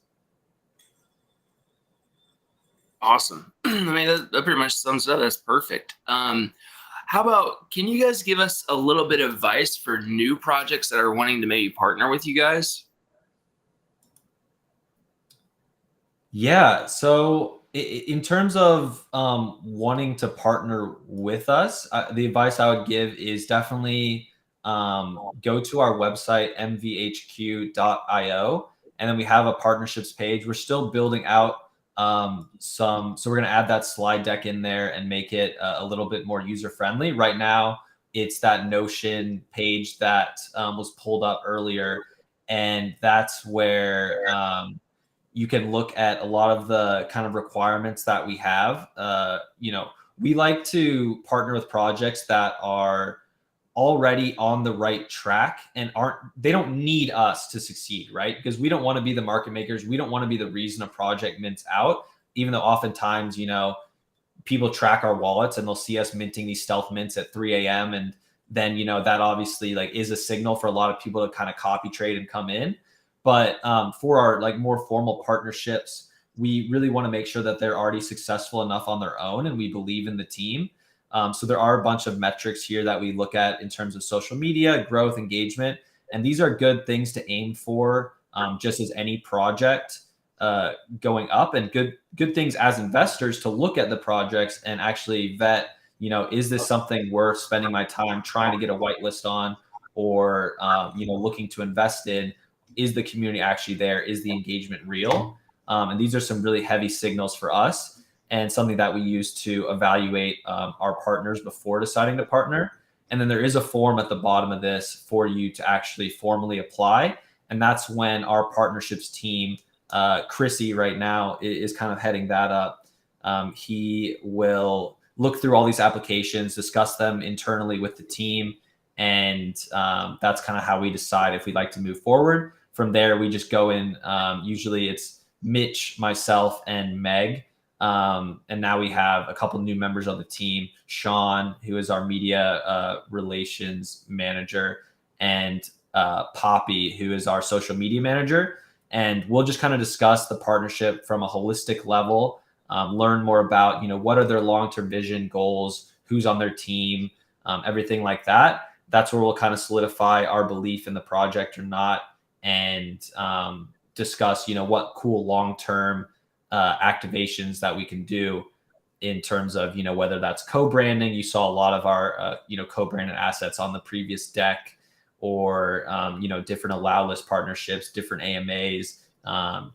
Awesome. I mean, that pretty much sums it up. That's perfect. How about, can you guys give us a little bit of advice for new projects that are wanting to maybe partner with you guys? Yeah. So in terms of wanting to partner with us, the advice I would give is definitely go to our website, mvhq.io, and then we have a partnerships page. We're still building out so we're going to add that slide deck in there and make it a little bit more user friendly. Right now, it's that Notion page that was pulled up earlier, and that's where you can look at a lot of the kind of requirements that we have. You know, we like to partner with projects that are already on the right track and they don't need us to succeed, right? Because we don't want to be the market makers. We don't want to be the reason a project mints out, even though oftentimes, you know, people track our wallets and they'll see us minting these stealth mints at 3 a.m. And then, you know, that obviously like is a signal for a lot of people to kind of copy trade and come in. But for our like more formal partnerships, we really want to make sure that they're already successful enough on their own and we believe in the team. So there are a bunch of metrics here that we look at in terms of social media, growth, engagement, and these are good things to aim for just as any project going up, and good things as investors to look at the projects and actually vet, is this something worth spending my time trying to get a whitelist on, or looking to invest in? Is the community actually there? Is the engagement real? And these are some really heavy signals for us, and something that we use to evaluate our partners before deciding to partner. And then there is a form at the bottom of this for you to actually formally apply. And that's when our partnerships team, Chrissy right now, is kind of heading that up. He will look through all these applications, discuss them internally with the team. And that's kind of how we decide if we'd like to move forward. From there, we just go in. Usually it's Mitch, myself, and Meg. And now we have a couple new members on the team, Sean, who is our media relations manager, and Poppy, who is our social media manager. And we'll just kind of discuss the partnership from a holistic level, learn more about, what are their long-term vision, goals, who's on their team, everything like that. That's where we'll kind of solidify our belief in the project or not, and discuss, what cool long-term activations that we can do in terms of, whether that's co-branding. You saw a lot of our, co-branded assets on the previous deck, or, different allow list partnerships, different AMAs,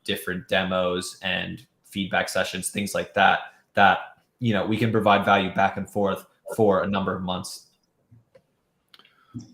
different demos and feedback sessions, things like that, we can provide value back and forth for a number of months.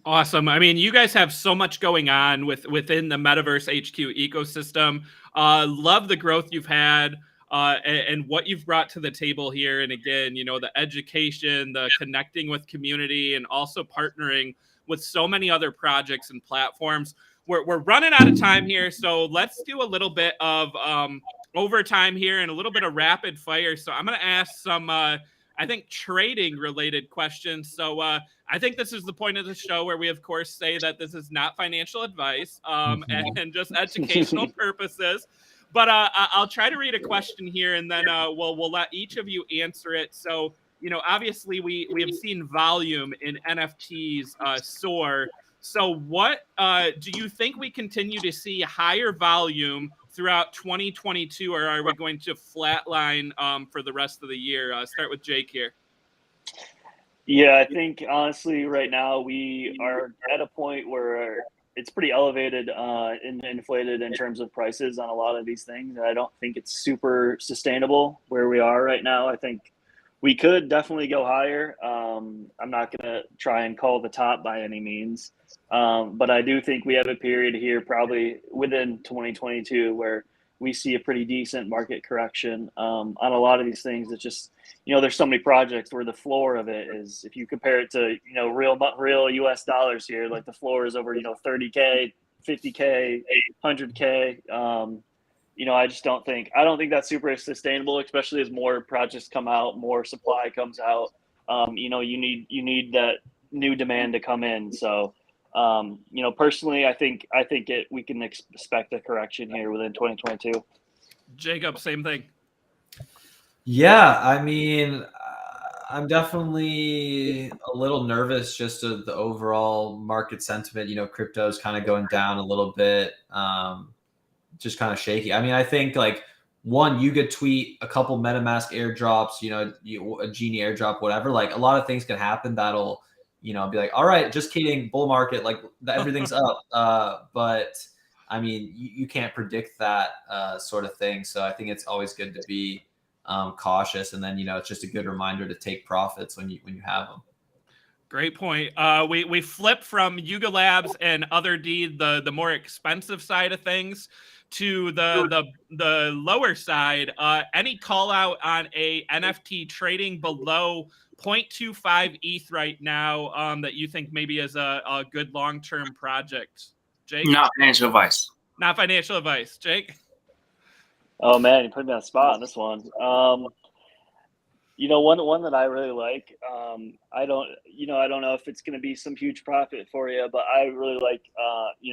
Awesome. I mean, you guys have so much going on within the Metaverse HQ ecosystem. Love the growth you've had and what you've brought to the table here. And again, the education, the connecting with community, and also partnering with so many other projects and platforms. We're running out of time here, so let's do a little bit of overtime here and a little bit of rapid fire. So I'm going to ask some I think trading related questions. So I think this is the point of the show where we, of course, say that this is not financial advice and just educational purposes. But I'll try to read a question here, and then we'll let each of you answer it. So, obviously we have seen volume in NFTs soar. So what do you think we continue to see higher volume throughout 2022, or are we going to flatline for the rest of the year? Start with Jake here. Yeah, I think honestly right now we are at a point where it's pretty elevated and inflated in terms of prices on a lot of these things. And I don't think it's super sustainable where we are right now. I think we could definitely go higher. I'm not going to try and call the top by any means. But I do think we have a period here probably within 2022 where we see a pretty decent market correction on a lot of these things. It's just, there's so many projects where the floor of it is, if you compare it to, real US dollars here, like the floor is over, 30K, 50K, 100K. I don't think that's super sustainable, especially as more projects come out, more supply comes out. You need that new demand to come in. So, personally, I think we can expect a correction here within 2022. Jacob, same thing. Yeah, I mean, I'm definitely a little nervous just of the overall market sentiment. Crypto is kind of going down a little bit, just kind of shaky. I mean, I think like one Yuga tweet, a couple MetaMask airdrops, a Genie airdrop, whatever. Like a lot of things can happen that'll, be like, all right, just kidding, bull market, like everything's up. But I mean, you can't predict that sort of thing. So I think it's always good to be cautious, and then it's just a good reminder to take profits when you have them. Great point. We flip from Yuga Labs and Otherdeed, the more expensive side of things, to the lower side. Any call out on a NFT trading below 0.25 ETH right now that you think maybe is a good long-term project? Jake? Not financial advice. Not financial advice. Jake? Oh man, you put me on the spot on this one. One that I really like. I don't know if it's going to be some huge profit for you, but I really like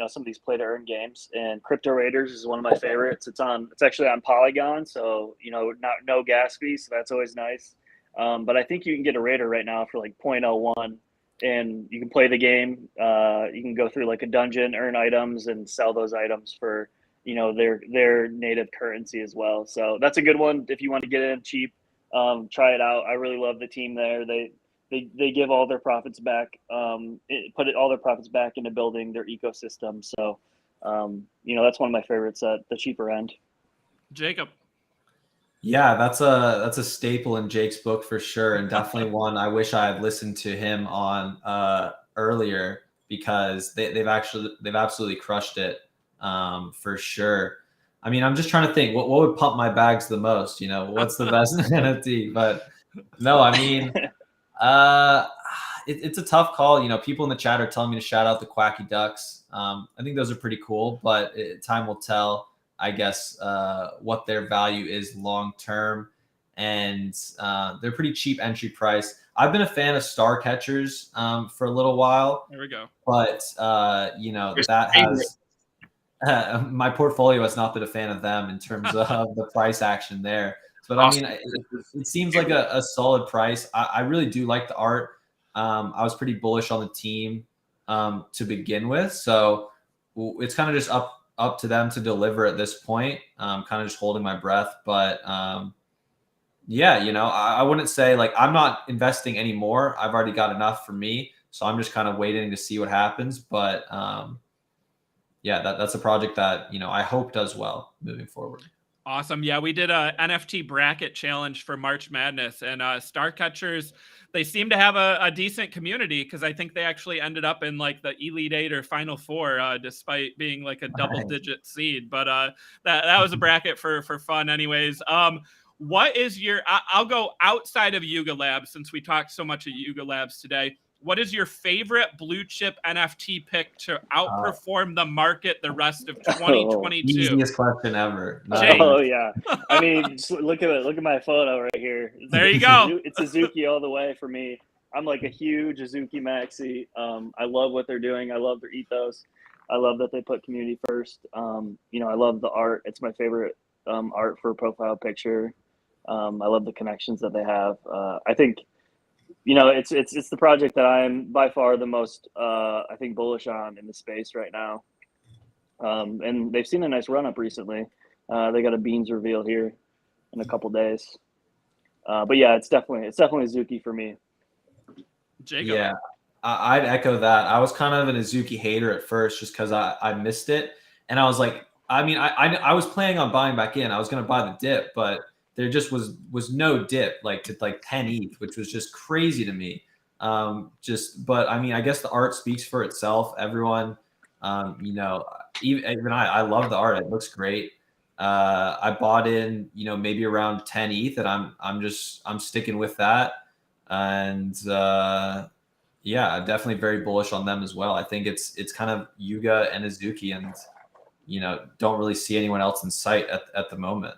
some of these play to earn games. And Crypto Raiders is one of my favorites. It's actually on Polygon, so no gas fee, so that's always nice. But I think you can get a Raider right now for like 0.01, and you can play the game. You can go through like a dungeon, earn items, and sell those items for their native currency as well. So that's a good one if you want to get in cheap. Try it out. I really love the team there. They give all their profits back, all their profits back into building their ecosystem. So, that's one of my favorites at the cheaper end. Jacob. Yeah, that's a staple in Jake's book for sure, and definitely one I wish I had listened to him on earlier, because they've absolutely crushed it, for sure. I mean, I'm just trying to think what would pump my bags the most. What's the best NFT? But no, I mean, it's a tough call. People in the chat are telling me to shout out the Quacky Ducks. I think those are pretty cool, but time will tell, I guess, what their value is long term, and they're pretty cheap entry price. I've been a fan of Star Catchers for a little while. There we go. But that has my portfolio has not been a fan of them in terms of the price action there. But I mean, it seems like a solid price. I really do like the art. I was pretty bullish on the team to begin with, so it's kind of just up to them to deliver at this point. Kind of just holding my breath, but yeah, I wouldn't say like I'm not investing anymore. I've already got enough for me, so I'm just kind of waiting to see what happens. But yeah, that's a project that I hope does well moving forward. Awesome. Yeah, we did a NFT bracket challenge for March Madness, and Star Catchers, they seem to have a decent community, because I think they actually ended up in like the Elite Eight or Final Four, despite being like a double-digit seed. But that was a bracket for fun, anyways. What is your? I'll go outside of Yuga Labs, since we talked so much at Yuga Labs today. What is your favorite blue chip NFT pick to outperform the market the rest of 2022? Easiest question ever. Jake. Oh yeah, I mean, just look at my photo right here. There you go. It's Azuki all the way for me. I'm like a huge Azuki maxi. I love what they're doing. I love their ethos. I love that they put community first. I love the art. It's my favorite art for a profile picture. I love the connections that they have. I think. It's the project that I'm by far the most, I think, bullish on in the space right now. And they've seen a nice run up recently. They got a beans reveal here in a couple days. But yeah, it's definitely Azuki for me. Jacob. Yeah, I'd echo that. I was kind of an Azuki hater at first, just because I missed it, and I was like, I mean, I was planning on buying back in. I was going to buy the dip, but there just was no dip to 10 ETH, which was just crazy to me. But I mean, I guess the art speaks for itself. Everyone, even I love the art. It looks great. I bought in, maybe around 10 ETH, and I'm sticking with that. And yeah, I'm definitely very bullish on them as well. I think it's kind of Yuga and Azuki, and don't really see anyone else in sight at the moment.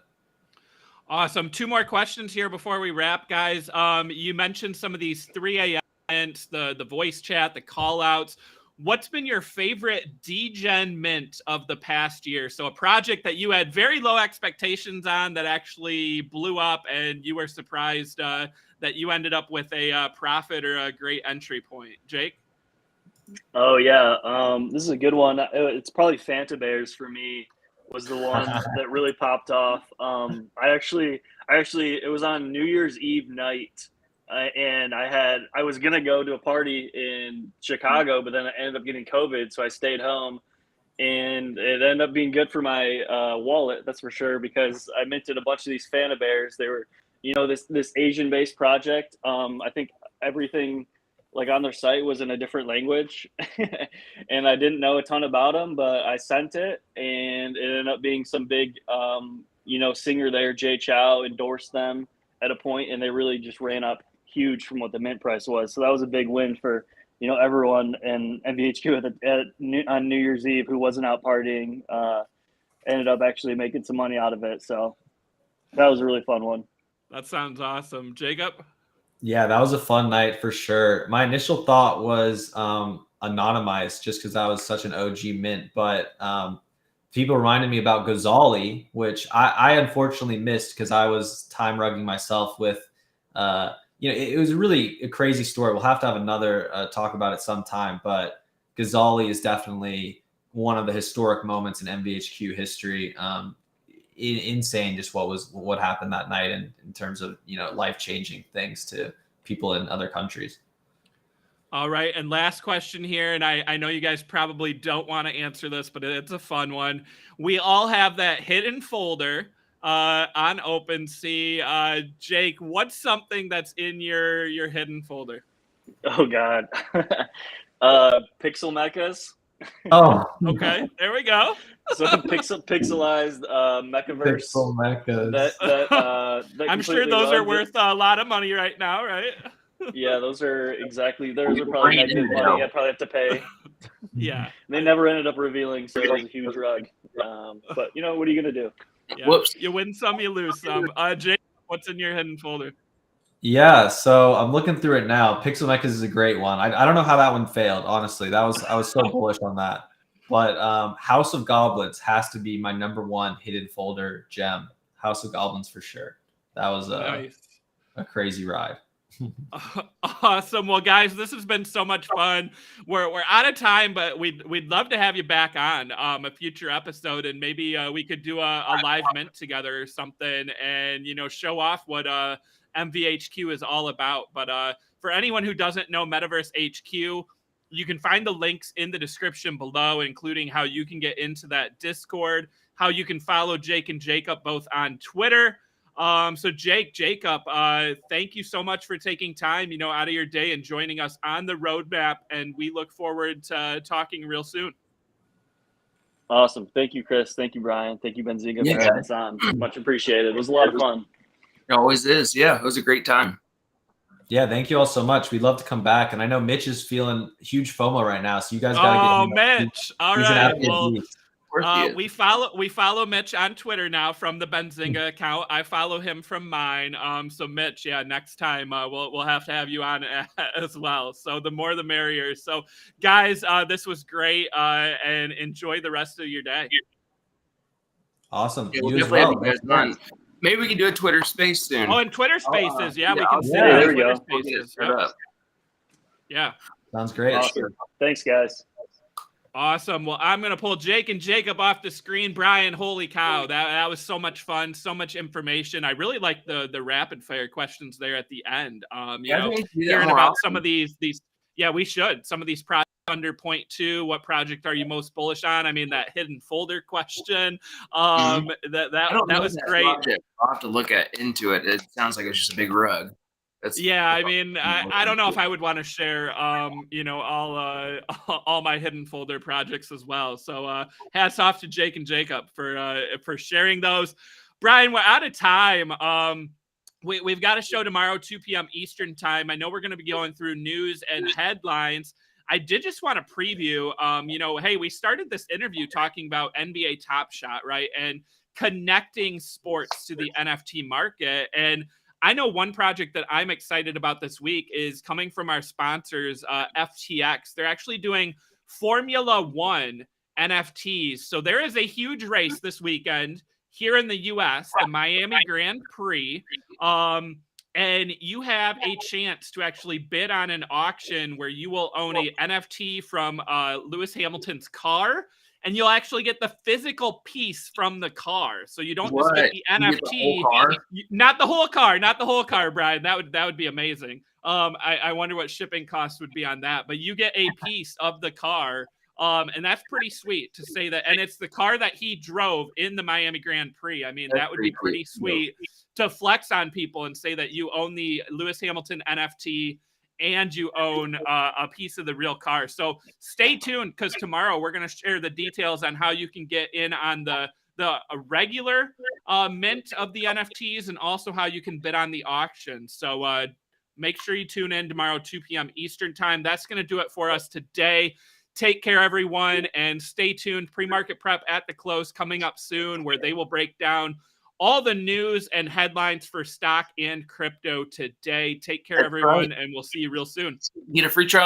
Awesome. 2 more questions here before we wrap, guys. You mentioned some of these 3 a.m. events, the voice chat, the call outs. What's been your favorite degen mint of the past year? So a project that you had very low expectations on that actually blew up, and you were surprised that you ended up with a profit or a great entry point. Jake? Oh yeah, this is a good one. It's probably Fanta Bears for me. Was the one that really popped off. I actually, it was on New Year's Eve night, and I was gonna go to a party in Chicago, but then I ended up getting COVID, so I stayed home, and it ended up being good for my wallet, that's for sure, because I minted a bunch of these Fanta Bears. They were, this Asian-based project. I think everything on their site was in a different language, and I didn't know a ton about them, but I sent it, and it ended up being some big, singer there, Jay Chow, endorsed them at a point, and they really just ran up huge from what the mint price was. So that was a big win for, everyone in Mvhq on New Year's Eve who wasn't out partying, ended up actually making some money out of it. So that was a really fun one. That sounds awesome. Jacob? Yeah, that was a fun night for sure. My initial thought was anonymized, just because that was such an OG mint. But people reminded me about Ghazali, which I unfortunately missed because I was time rugging myself with, it was really a crazy story. We'll have to have another talk about it sometime. But Ghazali is definitely one of the historic moments in MVHQ history. Insane, just what happened that night, and in terms of life-changing things to people in other countries. All right, and last question here, and I know you guys probably don't want to answer this, but it's a fun one. We all have that hidden folder on OpenSea. Jake, what's something that's in your hidden folder? Oh God, pixel mechas. Oh, okay, there we go. So pixelized mechaverse. Pixel mechas. That I'm sure those are worth a lot of money right now, right? Yeah, those are probably negative money. I probably have to pay. Yeah, they never ended up revealing, so it was a huge rug. But what are you gonna do? Yeah. Whoops. You win some, you lose some. Jake, what's in your hidden folder? Yeah, so I'm looking through it now. Pixel Mechas is a great one. I don't know how that one failed, honestly. I was so bullish on that. But House of Goblins has to be my number one hidden folder gem. House of Goblins for sure. That was Nice. a crazy ride. Awesome. Well, guys, this has been so much fun. We're out of time, but we'd love to have you back on a future episode, and maybe we could do a live mint together or something, and show off what Mvhq is all about. But for anyone who doesn't know Metaverse HQ, you can find the links in the description below, including how you can get into that Discord, how you can follow Jake and Jacob both on Twitter. So Jacob, thank you so much for taking time, out of your day and joining us on the roadmap. And we look forward to talking real soon. Awesome. Thank you, Chris. Thank you, Brian. Thank you, Benzinga, for having us on. Much appreciated. It was a lot of fun. It always is. Yeah, it was a great time. Yeah, thank you all so much. We'd love to come back. And I know Mitch is feeling huge FOMO right now, so you guys got to get him. Mitch. All right. Well, we follow Mitch on Twitter now from the Benzinga account. I follow him from mine. So Mitch, next time we'll have to have you on as well. So the more the merrier. So guys, this was great, and enjoy the rest of your day. Awesome. Yeah, we'll definitely have you guys on. Maybe we can do a Twitter space soon. Oh, and Twitter Spaces, we can sit there on we Twitter go. Spaces. Yeah. Sounds great. Awesome. Thanks, guys. Awesome. Well, I'm going to pull Jake and Jacob off the screen. Brian, holy cow. That was so much fun. So much information. I really like the rapid fire questions there at the end. Hearing about some of these, we should. Some of these projects under point 2, what project are you most bullish on? I mean, that hidden folder question. That was great. Project. I'll have to look into it. It sounds like it's just a big rug. I mean, I don't know if I would want to share, all my hidden folder projects as well. So hats off to Jake and Jacob for sharing those. Brian, we're out of time. We've got a show tomorrow, 2 p.m. Eastern time. I know we're going to be going through news and headlines. I did just want to preview, hey, we started this interview talking about NBA Top Shot, right? And connecting sports to the NFT market. And I know one project that I'm excited about this week is coming from our sponsors, FTX. They're actually doing Formula One NFTs. So there is a huge race this weekend here in the US, the Miami Grand Prix. And you have a chance to actually bid on an auction where you will own a NFT from Lewis Hamilton's car, and you'll actually get the physical piece from the car. So you don't just get the NFT, not the whole car, Brian. That would be amazing. I wonder what shipping costs would be on that, but you get a piece of the car. And that's pretty sweet to say that. And it's the car that he drove in the Miami Grand Prix. I mean, that would be pretty sweet to flex on people and say that you own the Lewis Hamilton NFT and you own a piece of the real car. So stay tuned, because tomorrow we're going to share the details on how you can get in on the regular mint of the NFTs, and also how you can bid on the auction. So make sure you tune in tomorrow, 2 p.m. Eastern time. That's going to do it for us today. Take care, everyone, and stay tuned. Pre-market prep at the close coming up soon, where they will break down all the news and headlines for stock and crypto today. Take care, everyone, and we'll see you real soon. Get a free trial.